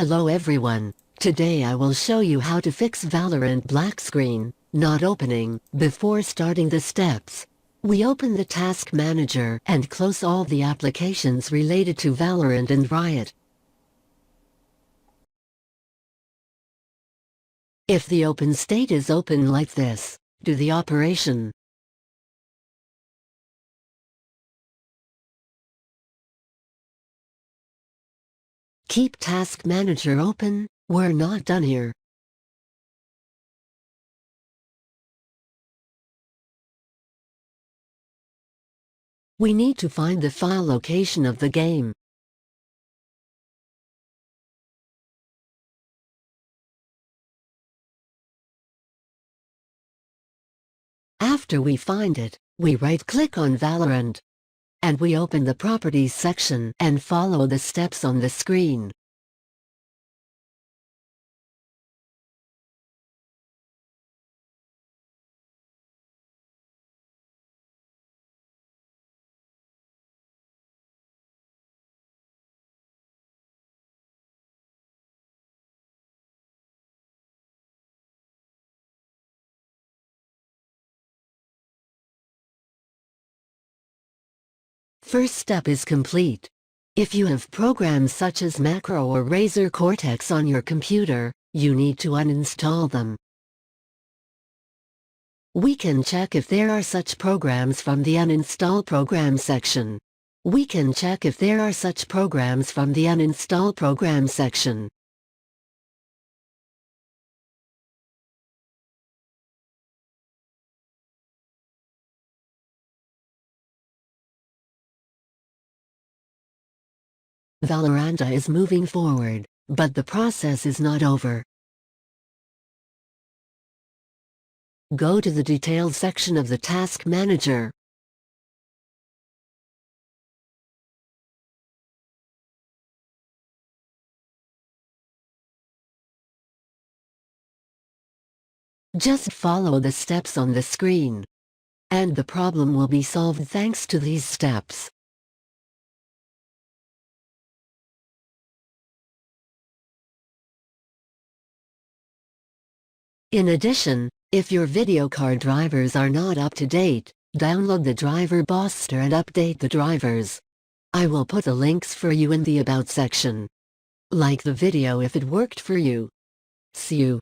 Hello everyone, today I will show you how to fix Valorant black screen, not opening, before starting the steps. We open the task manager and close all the applications related to Valorant and Riot. If the open state is open like this, do the operation. Keep Task Manager open, we're not done here. We need to find the file location of the game. After we find it, we right-click on Valorant. And we open the Properties section and follow the steps on the screen. First step is complete. If you have programs such as Macro or Razer Cortex on your computer, you need to uninstall them. We can check if there are such programs from the Uninstall Program section. Valorant is moving forward, but the process is not over. Go to the Details section of the Task Manager. Just follow the steps on the screen. And the problem will be solved thanks to these steps. In addition, if your video card drivers are not up to date, download the driver booster and update the drivers. I will put the links for you in the About section. Like the video if it worked for you. See you.